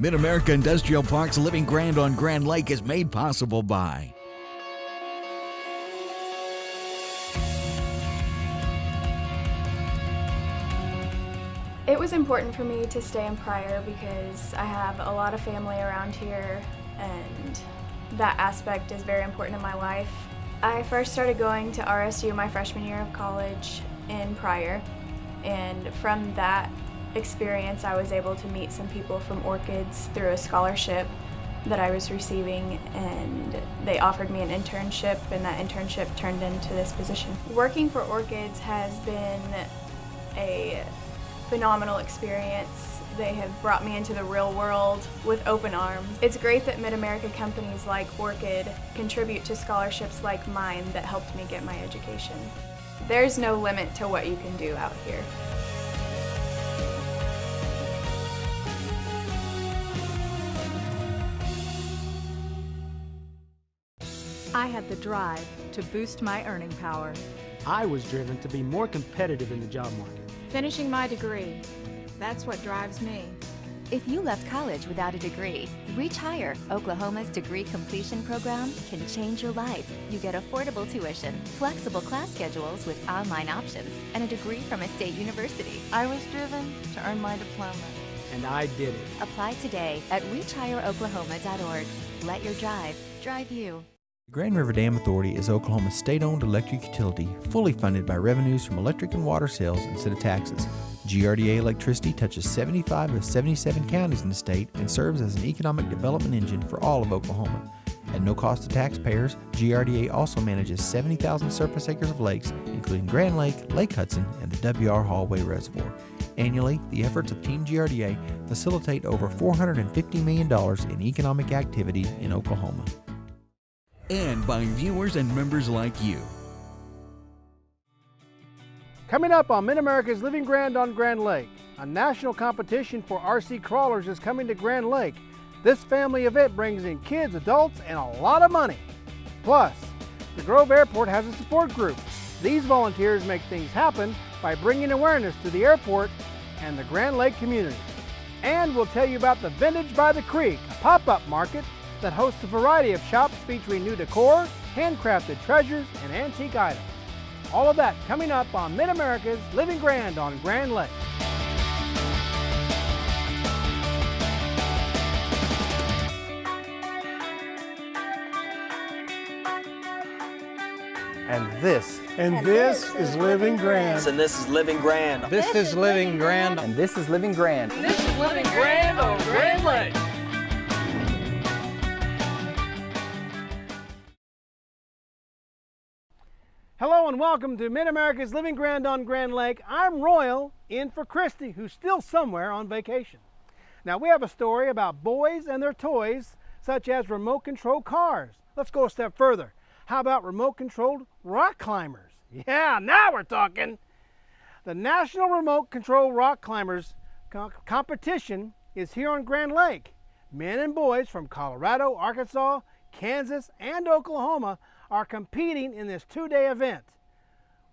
Mid-America Industrial Park's Living Grand on Grand Lake is made possible by It was important for me to stay in Pryor because I have a lot of family around here and that aspect is very important in my life. I first started going to RSU my freshman year of college in Pryor, and from that experience I was able to meet some people from ORCHIDS through a scholarship that I was receiving, and they offered me an internship, and that internship turned into this position. Working for ORCHIDS has been a phenomenal experience. They have brought me into the real world with open arms. It's great that Mid-America companies like ORCHID contribute to scholarships like mine that helped me get my education. There's no limit to what you can do out here. I had the drive to boost my earning power. I was driven to be more competitive in the job market. Finishing my degree, that's what drives me. If you left college without a degree, Reach Higher, Oklahoma's degree completion program, can change your life. You get affordable tuition, flexible class schedules with online options, and a degree from a state university. I was driven to earn my diploma. And I did it. Apply today at reachhigheroklahoma.org. Let your drive drive you. The Grand River Dam Authority is Oklahoma's state-owned electric utility, fully funded by revenues from electric and water sales instead of taxes. GRDA electricity touches 75 of 77 counties in the state and serves as an economic development engine for all of Oklahoma. At no cost to taxpayers, GRDA also manages 70,000 surface acres of lakes, including Grand Lake, Lake Hudson, and the W.R. Hallway Reservoir. Annually, the efforts of Team GRDA facilitate over $450 million in economic activity in Oklahoma. and by viewers and members like you. Coming up on Mid-America's Living Grand on Grand Lake, a national competition for RC crawlers is coming to Grand Lake. This family event brings in kids, adults, and a lot of money. Plus, the Grove Airport has a support group. These volunteers make things happen by bringing awareness to the airport and the Grand Lake community. And we'll tell you about the Vintage by the Creek, a pop-up market that hosts a variety of shops featuring new decor, handcrafted treasures, and antique items. All of that coming up on Mid-America's Living Grand on Grand Lake. And this is Living Grand. And this is Living Grand. This is Living Grand. And this is Living Grand. And this is Living Grand on Grand Lake. Hello and welcome to Mid-America's Living Grand on Grand Lake. I'm Royal, in for Christy, who's still somewhere on vacation. Now we have a story about boys and their toys, such as remote control cars. Let's go a step further. How about remote controlled rock climbers? Yeah, now we're talking. The National Remote Control Rock Climbers competition is here on Grand Lake. Men and boys from Colorado, Arkansas, Kansas, and Oklahoma are competing in this two-day event.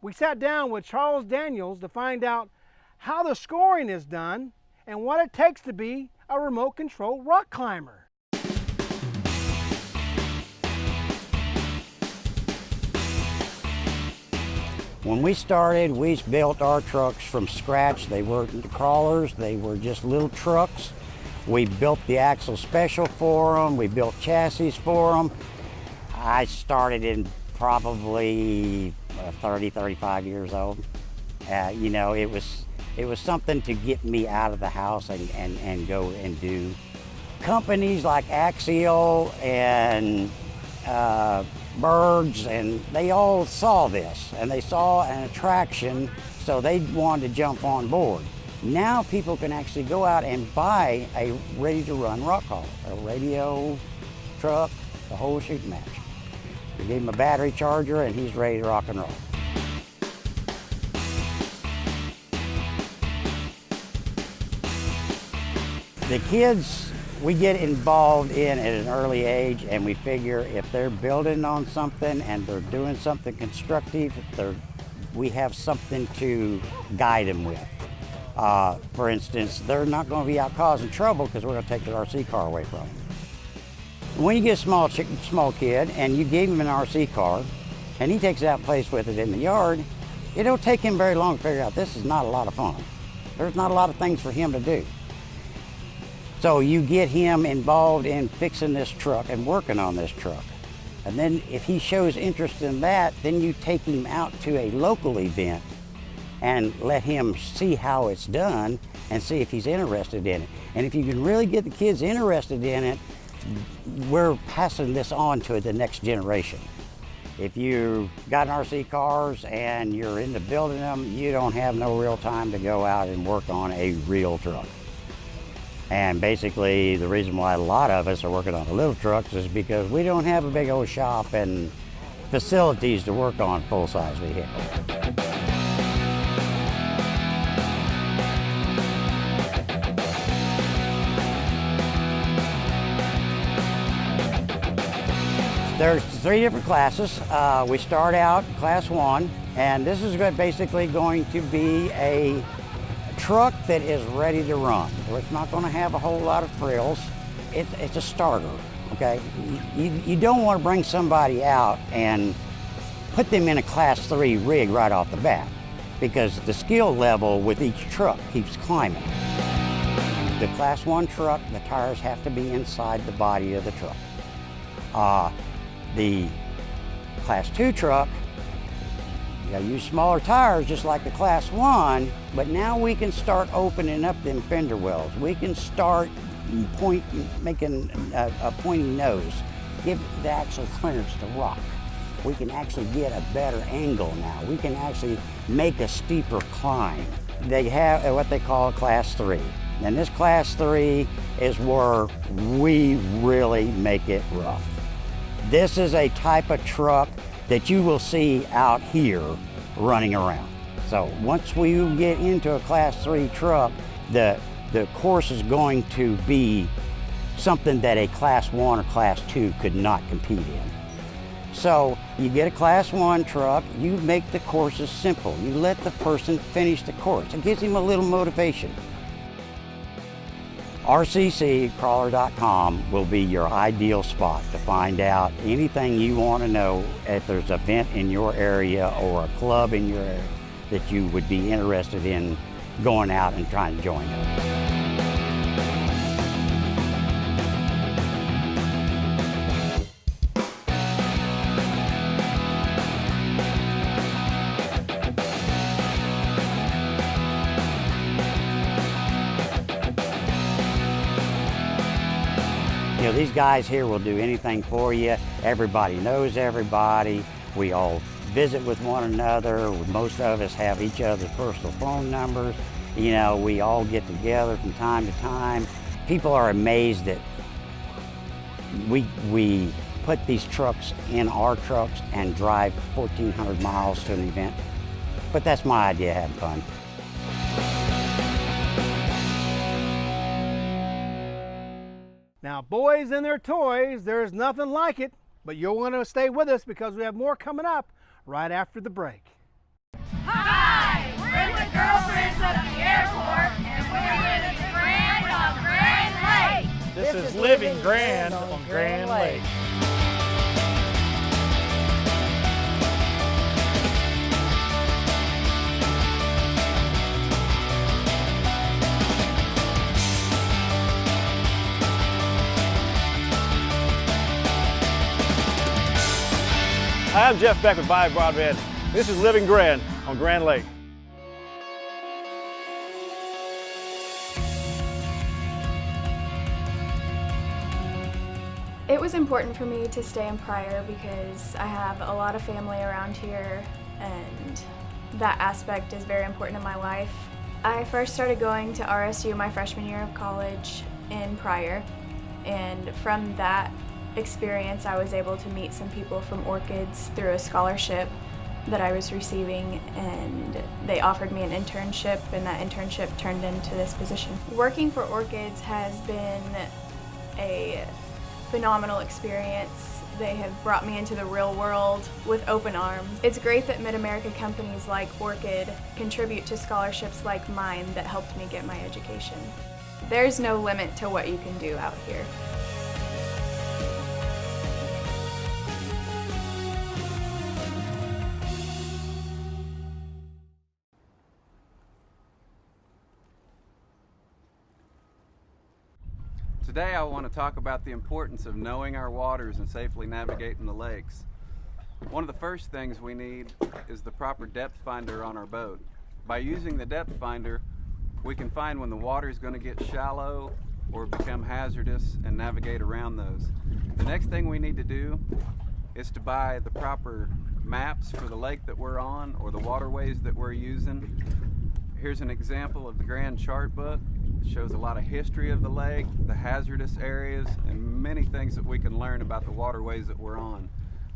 We sat down with Charles Daniels to find out how the scoring is done and what it takes to be a remote control rock climber. When we started, we built our trucks from scratch. They weren't crawlers, they were just little trucks. We built the axle special for them, we built chassis for them. I started in probably 30, 35 years old. You know, it was something to get me out of the house and go and do. Companies like Axial and Birds, and they all saw this, and they saw an attraction, so they wanted to jump on board. Now people can actually go out and buy a ready-to-run rock hauler, a radio, truck, the whole shooting match. We gave him a battery charger, and he's ready to rock and roll. The kids, we get involved in at an early age, and we figure if they're building on something and they're doing something constructive, we have something to guide them with. For instance, they're not going to be out causing trouble because we're going to take the RC car away from them. When you get a small kid and you gave him an RC car and he takes it out and plays with it in the yard, it don't take him very long to figure out this is not a lot of fun. There's not a lot of things for him to do. So you get him involved in fixing this truck and working on this truck. And then if he shows interest in that, then you take him out to a local event and let him see how it's done and see if he's interested in it. And if you can really get the kids interested in it, we're passing this on to the next generation. If you got an RC cars and you're into building them, you don't have no real time to go out and work on a real truck. And basically the reason why a lot of us are working on the little trucks is because we don't have a big old shop and facilities to work on full-size vehicles. There's 3 different classes. We start out class 1, and this is basically going to be a truck that is ready to run. It's not going to have a whole lot of frills. It's a starter, okay? You don't want to bring somebody out and put them in a class 3 rig right off the bat because the skill level with each truck keeps climbing. The class 1 truck, the tires have to be inside the body of the truck. The class 2 truck, you gotta use smaller tires just like the class 1, but now we can start opening up them fender wells. We can start making a pointy nose, give the axle clearance to rock. We can actually get a better angle now. We can actually make a steeper climb. They have what they call class 3. And this class 3 is where we really make it rough. This is a type of truck that you will see out here running around. So once we get into a class 3 truck, the course is going to be something that a class 1 or class 2 could not compete in. So you get a class 1 truck, you make the courses simple. You let the person finish the course. It gives him a little motivation. RCCcrawler.com will be your ideal spot to find out anything you want to know if there's an event in your area or a club in your area that you would be interested in going out and trying to join them. You know, these guys here will do anything for you. Everybody knows everybody. We all visit with one another. Most of us have each other's personal phone numbers. You know, we all get together from time to time. People are amazed that we put these trucks in our trucks and drive 1,400 miles to an event. But that's my idea of having fun. Now, boys and their toys, there's nothing like it, but you'll want to stay with us because we have more coming up right after the break. Hi, we're the girlfriends of the airport, and we're living grand on Grand Lake. This is Living Grand on Grand Lake. Hi, I'm Jeff Beck with Buy Broadband. This is Living Grand on Grand Lake. It was important for me to stay in Pryor because I have a lot of family around here and that aspect is very important in my life. I first started going to RSU my freshman year of college in Pryor, and from that experience I was able to meet some people from ORCHIDS through a scholarship that I was receiving, and they offered me an internship, and that internship turned into this position. Working for ORCHIDS has been a phenomenal experience. They have brought me into the real world with open arms. It's great that Mid-America companies like ORCHID contribute to scholarships like mine that helped me get my education. There's no limit to what you can do out here. Today I want to talk about the importance of knowing our waters and safely navigating the lakes. One of the first things we need is the proper depth finder on our boat. By using the depth finder, we can find when the water is going to get shallow or become hazardous and navigate around those. The next thing we need to do is to buy the proper maps for the lake that we're on or the waterways that we're using. Here's an example of the Grand Chart book. It shows a lot of history of the lake, the hazardous areas, and many things that we can learn about the waterways that we're on.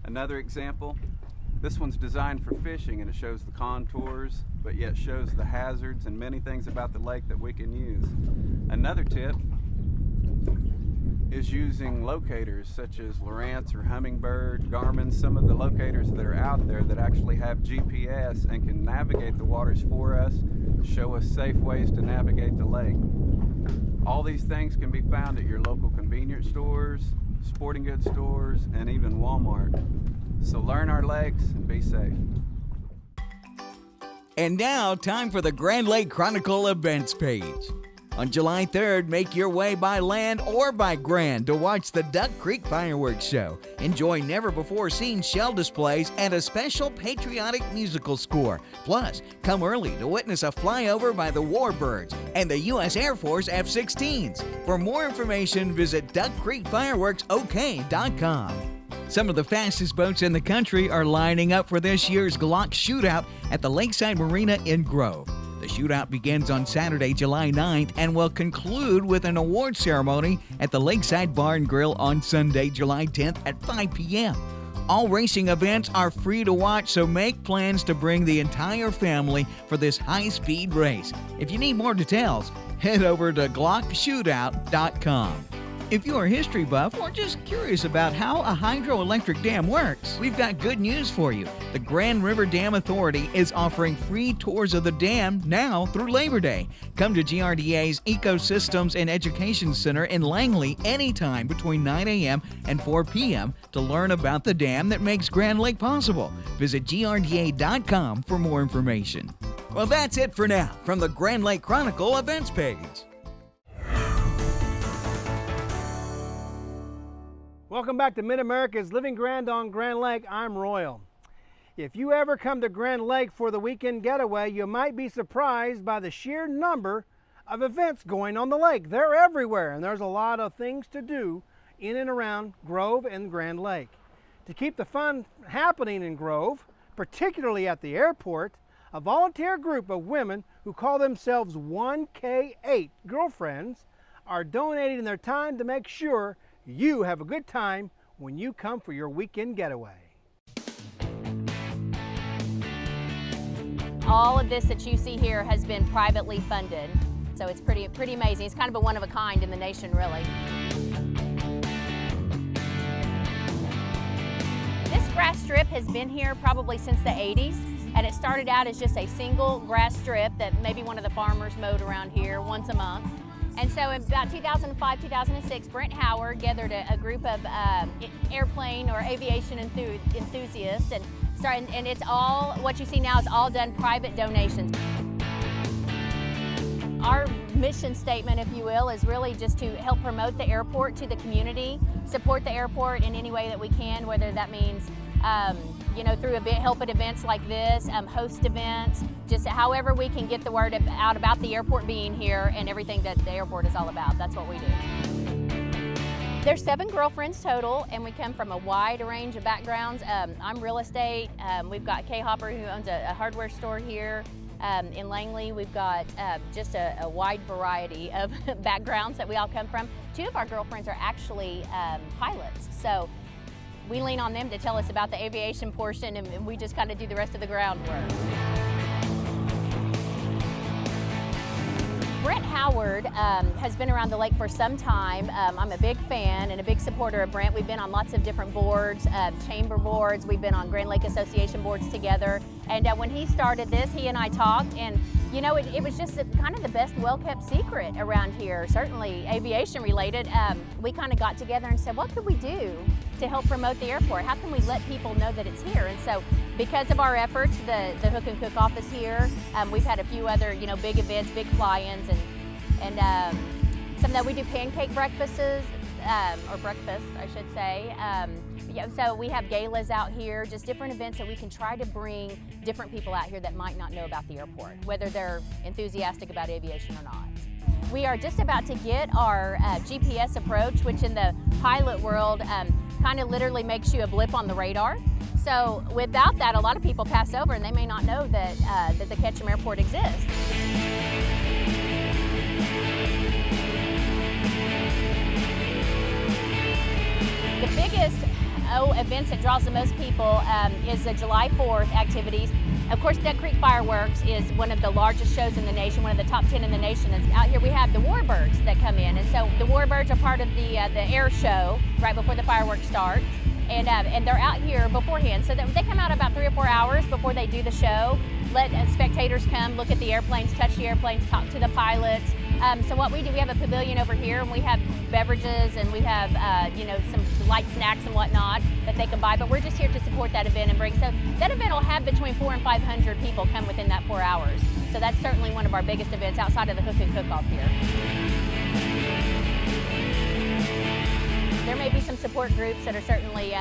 Another example, this one's designed for fishing and it shows the contours, but yet shows the hazards and many things about the lake that we can use. Another tip is using locators such as Lowrance or Humminbird, Garmin, some of the locators that are out there that actually have GPS and can navigate the waters for us, show us safe ways to navigate the lake. All these things can be found at your local convenience stores, sporting goods stores, and even Walmart. So learn our lakes and be safe. And now, time for the Grand Lake Chronicle events page. On July 3rd, make your way by land or by Grand to watch the Duck Creek Fireworks Show. Enjoy never-before-seen shell displays and a special patriotic musical score. Plus, come early to witness a flyover by the Warbirds and the U.S. Air Force F-16s. For more information, visit DuckCreekFireworksOK.com. Some of the fastest boats in the country are lining up for this year's Glock Shootout at the Lakeside Marina in Grove. The shootout begins on Saturday, July 9th and will conclude with an award ceremony at the Lakeside Bar and Grill on Sunday, July 10th at 5 p.m. All racing events are free to watch, so make plans to bring the entire family for this high-speed race. If you need more details, head over to GlockShootout.com. If you're a history buff or just curious about how a hydroelectric dam works, we've got good news for you. The Grand River Dam Authority is offering free tours of the dam now through Labor Day. Come to GRDA's Ecosystems and Education Center in Langley anytime between 9 a.m. and 4 p.m. to learn about the dam that makes Grand Lake possible. Visit GRDA.com for more information. Well, that's it for now from the Grand Lake Chronicle events page. Welcome back to Mid-America's Living Grand on Grand Lake. I'm Royal. If you ever come to Grand Lake for the weekend getaway, you might be surprised by the sheer number of events going on the lake. They're everywhere, and there's a lot of things to do in and around Grove and Grand Lake. To keep the fun happening in Grove, particularly at the airport, a volunteer group of women who call themselves 1K8 Girlfriends are donating their time to make sure you have a good time when you come for your weekend getaway. All of this that you see here has been privately funded, so it's pretty amazing. It's kind of a one of a kind in the nation, really. This grass strip has been here probably since the 80s, and it started out as just a single grass strip that maybe one of the farmers mowed around here once a month. And so in about 2005, 2006, Brent Howard gathered a group of airplane or aviation enthusiasts and it's all, what you see now is all done private donations. Our mission statement, if you will, is really just to help promote the airport to the community, support the airport in any way that we can, whether that means through help at events like this, host events, just however we can get the word out about the airport being here and everything that the airport is all about. That's what we do. There's 7 girlfriends total, and we come from a wide range of backgrounds. I'm real estate. We've got Kay Hopper, who owns a hardware store here. In Langley, we've got just a wide variety of backgrounds that we all come from. 2 of our girlfriends are actually pilots, so we lean on them to tell us about the aviation portion, and we just kind of do the rest of the groundwork. Brent Howard has been around the lake for some time. I'm a big fan and a big supporter of Brent. We've been on lots of different boards, chamber boards. We've been on Grand Lake Association boards together. And when he started this, he and I talked, and you know, it was just kind of the best well-kept secret around here, certainly aviation related. We kind of got together and said, what could we do to help promote the airport? How can we let people know that it's here? And so because of our efforts, the Hook and Cook office here, we've had a few other, you know, big events, big fly-ins, and some that we do pancake breakfasts, or breakfast, I should say. Yeah, so we have galas out here, just different events that we can try to bring different people out here that might not know about the airport, whether they're enthusiastic about aviation or not. We are just about to get our GPS approach, which in the pilot world kind of literally makes you a blip on the radar. So without that, a lot of people pass over and they may not know that, that the Ketchum Airport exists. The biggest events that draws the most people is the July 4th activities. Of course, Duck Creek Fireworks is one of the largest shows in the nation, one of the top 10 in the nation. And out here we have the warbirds that come in. And so the warbirds are part of the air show right before the fireworks start. And they're out here beforehand. So they come out about 3 or 4 hours before they do the show. Let spectators come, look at the airplanes, touch the airplanes, talk to the pilots. So what we do, we have a pavilion over here, and we have beverages, and we have you know, some light snacks and whatnot that they can buy. But we're just here to support that event and bring. So that event will have between 400 and 500 people come within that 4 hours. So that's certainly one of our biggest events outside of the Hook and Cook off here. There may be some support groups that are certainly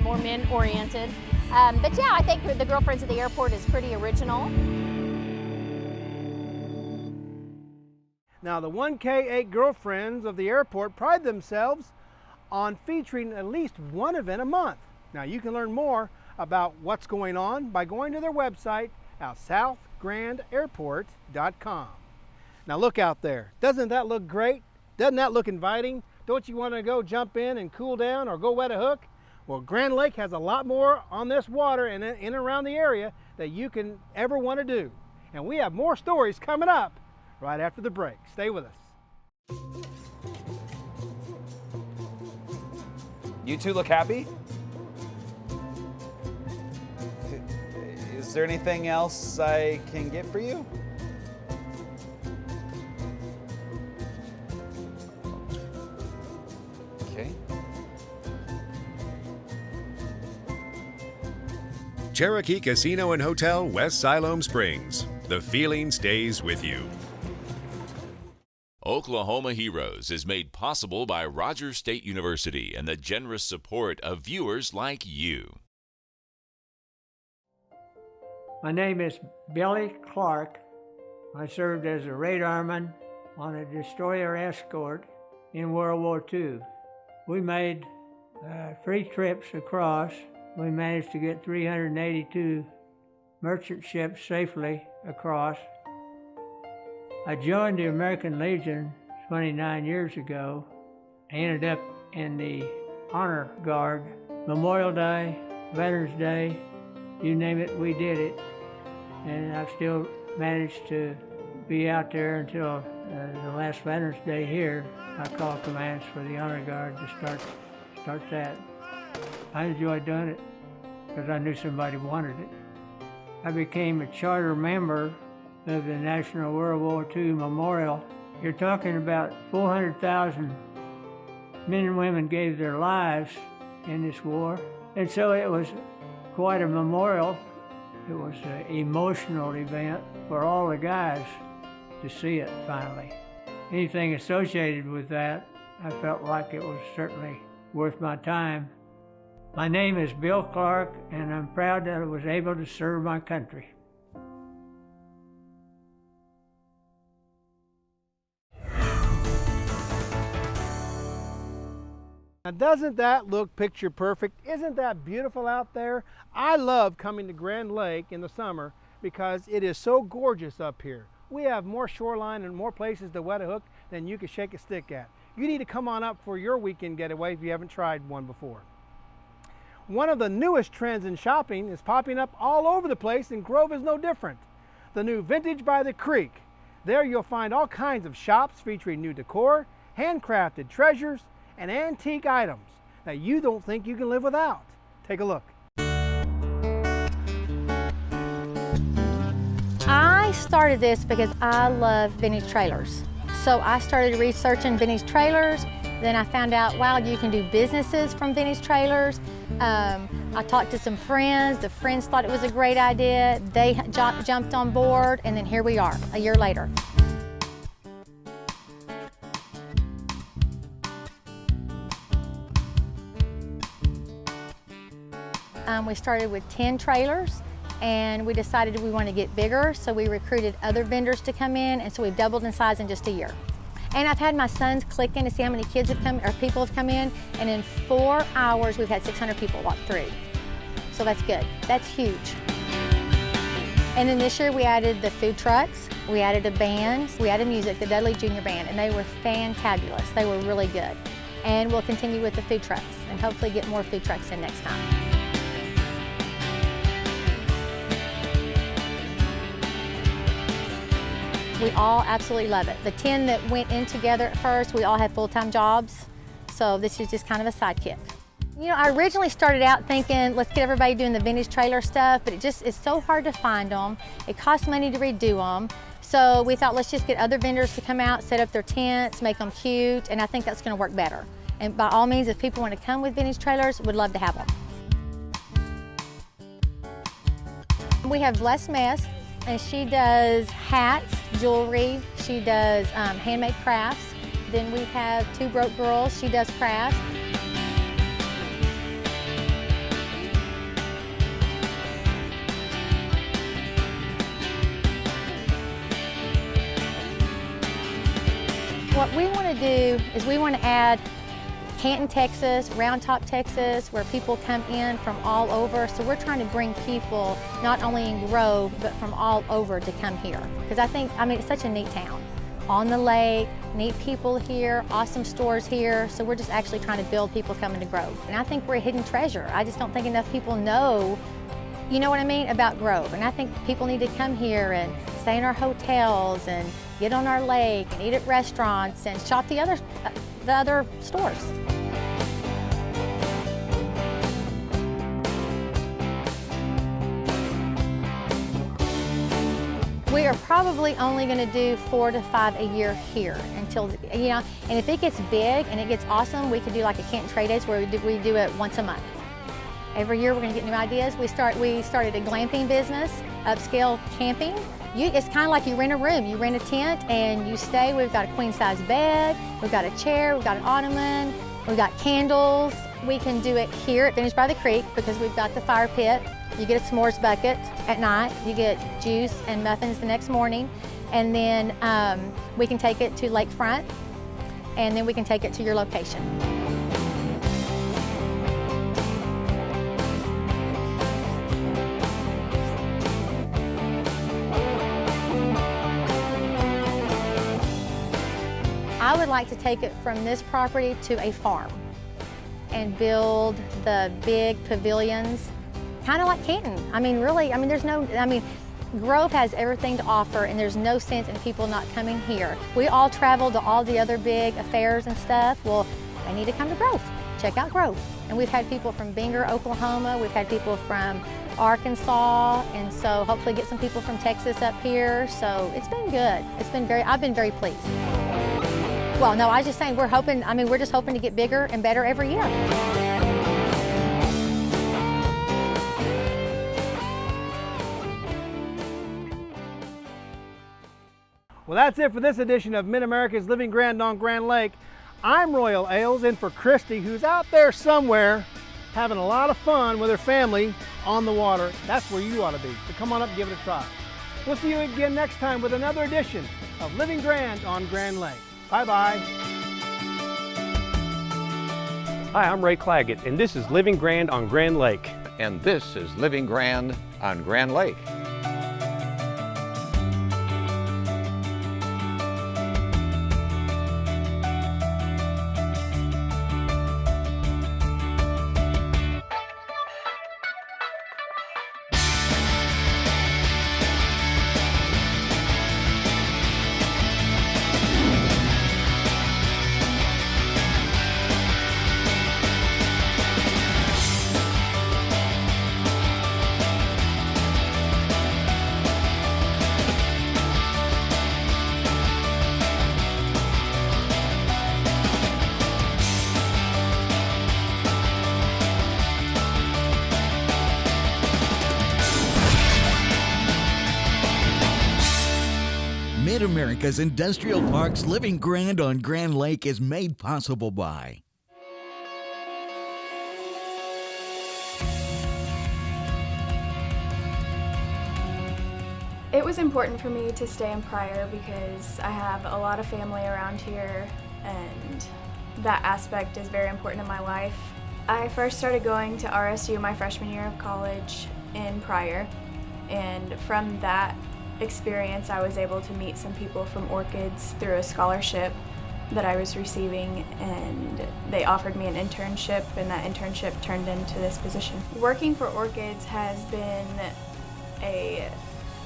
more men-oriented. But yeah, I think the Girlfriends of the Airport is pretty original. Now, the 1K8 Girlfriends of the Airport pride themselves on featuring at least one event a month. Now, you can learn more about what's going on by going to their website at southgrandairport.com. Now, look out there. Doesn't that look great? Doesn't that look inviting? Don't you want to go jump in and cool down or go wet a hook? Well, Grand Lake has a lot more on this water and in and around the area that you can ever want to do. And we have more stories coming up right after the break. Stay with us. You two look happy? Is there anything else I can get for you? Okay. Cherokee Casino and Hotel, West Siloam Springs. The feeling stays with you. Oklahoma Heroes is made possible by Rogers State University and the generous support of viewers like you. My name is Billy Clark. I served as a radarman on a destroyer escort in World War II. We made 3 trips across. We managed to get 382 merchant ships safely across. I joined the American Legion 29 years ago. I ended up in the Honor Guard. Memorial Day, Veterans Day, you name it, we did it. And I've still managed to be out there until the last Veterans Day here. I called commands for the Honor Guard to start that. I enjoyed doing it because I knew somebody wanted it. I became a charter member of the National World War II Memorial. You're talking about 400,000 men and women gave their lives in this war. And so it was quite a memorial. It was an emotional event for all the guys to see it finally. Anything associated with that, I felt like it was certainly worth my time. My name is Bill Clark, and I'm proud that I was able to serve my country. Now, doesn't that look picture perfect? Isn't that beautiful out there? I love coming to Grand Lake in the summer because it is so gorgeous up here. We have more shoreline and more places to wet a hook than you can shake a stick at. You need to come on up for your weekend getaway if you haven't tried one before. One of the newest trends in shopping is popping up all over the place, and Grove is no different. The new Vintage by the Creek. There you'll find all kinds of shops featuring new decor, handcrafted treasures, and antique items that you don't think you can live without. Take a look. I started this because I love vintage trailers. So I started researching vintage trailers. Then I found out, wow, you can do businesses from vintage trailers. I talked to some friends. The friends thought it was a great idea. They jumped on board, and then here we are, a year later. We started with 10 trailers, and we decided we wanted to get bigger, so we recruited other vendors to come in, and so we've doubled in size in just a year. And I've had my sons click in to see how many kids have come, or people have come in, and in 4 hours we've had 600 people walk through. So that's good. That's huge. And then this year we added the food trucks, we added a band, we added music, the Dudley Junior Band, and they were fantabulous. They were really good. And we'll continue with the food trucks and hopefully get more food trucks in next time. We all absolutely love it. The 10 that went in together at first, we all had full-time jobs, so this is just kind of a sidekick. You know, I originally started out thinking, let's get everybody doing the vintage trailer stuff, but it's so hard to find them. It costs money to redo them. So we thought, let's just get other vendors to come out, set up their tents, make them cute, and I think that's gonna work better. And by all means, if people want to come with vintage trailers, we'd love to have them. We have Blessed Mess, and she does hats, jewelry, she does handmade crafts. Then we have Two Broke Girls, she does crafts. What we want to do is we want to add Canton, Texas, Round Top, Texas, where people come in from all over. So we're trying to bring people not only in Grove, but from all over to come here. Because I mean, it's such a neat town. On the lake, neat people here, awesome stores here. So we're just actually trying to build people coming to Grove. And I think we're a hidden treasure. I just don't think enough people know, you know what I mean, about Grove. And I think people need to come here and stay in our hotels and get on our lake and eat at restaurants and shop the other stores. We are probably only going to do 4 to 5 a year here until, you know, and if it gets big and it gets awesome, we could do like a Canton Trade Days where we do it once a month. Every year we're going to get new ideas. We started a glamping business, upscale camping. It's kind of like you rent a room. You rent a tent and you stay. We've got a queen size bed, we've got a chair, we've got an ottoman, we've got candles. We can do it here at Vintage by the Creek because we've got the fire pit. You get a s'mores bucket at night. You get juice and muffins the next morning. And then we can take it to lakefront, and then we can take it to your location. I would like to take it from this property to a farm and build the big pavilions, kind of like Canton. I mean, really, I mean, Grove has everything to offer, and there's no sense in people not coming here. We all travel to all the other big affairs and stuff. Well, they need to come to Grove. Check out Grove. And we've had people from Binger, Oklahoma. We've had people from Arkansas, and so hopefully get some people from Texas up here. So it's been good. I've been very pleased. Well, no, I was just saying we're just hoping to get bigger and better every year. Well, that's it for this edition of Mid-America's Living Grand on Grand Lake. I'm Royal Ailes, in for Christy, who's out there somewhere having a lot of fun with her family on the water. That's where you ought to be. So come on up and give it a try. We'll see you again next time with another edition of Living Grand on Grand Lake. Bye-bye. Hi, I'm Ray Claggett, and this is Living Grand on Grand Lake. And this is Living Grand on Grand Lake. Mid-America's Industrial Parks Living Grand on Grand Lake is made possible by It was important for me to stay in Pryor because I have a lot of family around here and that aspect is very important in my life. I first started going to RSU my freshman year of college in Pryor, and from that experience I was able to meet some people from ORCHIDS through a scholarship that I was receiving, and they offered me an internship, and that internship turned into this position. Working for ORCHIDS has been a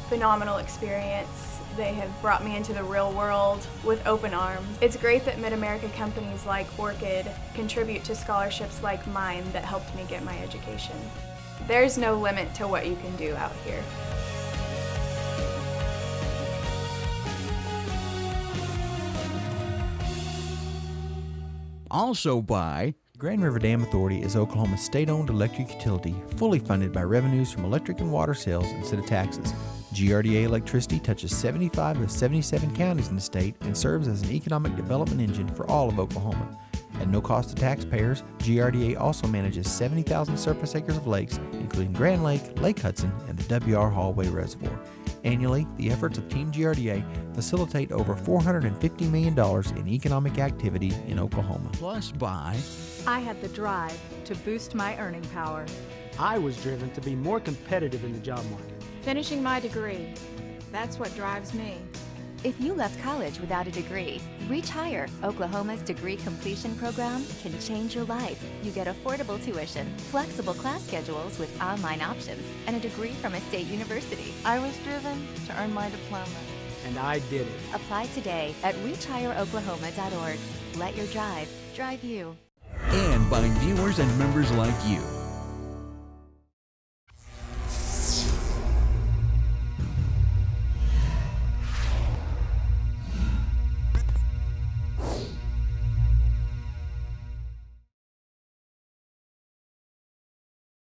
phenomenal experience. They have brought me into the real world with open arms. It's great that Mid-America companies like Orchid contribute to scholarships like mine that helped me get my education. There's no limit to what you can do out here. Also by Grand River Dam Authority is Oklahoma's state-owned electric utility, fully funded by revenues from electric and water sales instead of taxes. GRDA electricity touches 75 of 77 counties in the state and serves as an economic development engine for all of Oklahoma. At no cost to taxpayers, GRDA also manages 70,000 surface acres of lakes, including Grand Lake, Lake Hudson, and the W.R. Hallway Reservoir. Annually, the efforts of Team GRDA facilitate over $450 million in economic activity in Oklahoma. Plus by I had the drive to boost my earning power. I was driven to be more competitive in the job market. Finishing my degree, that's what drives me. If you left college without a degree, Reach Higher, Oklahoma's degree completion program, can change your life. You get affordable tuition, flexible class schedules with online options, and a degree from a state university. I was driven to earn my diploma. And I did it. Apply today at reachhigheroklahoma.org. Let your drive drive you. and by viewers and members like you.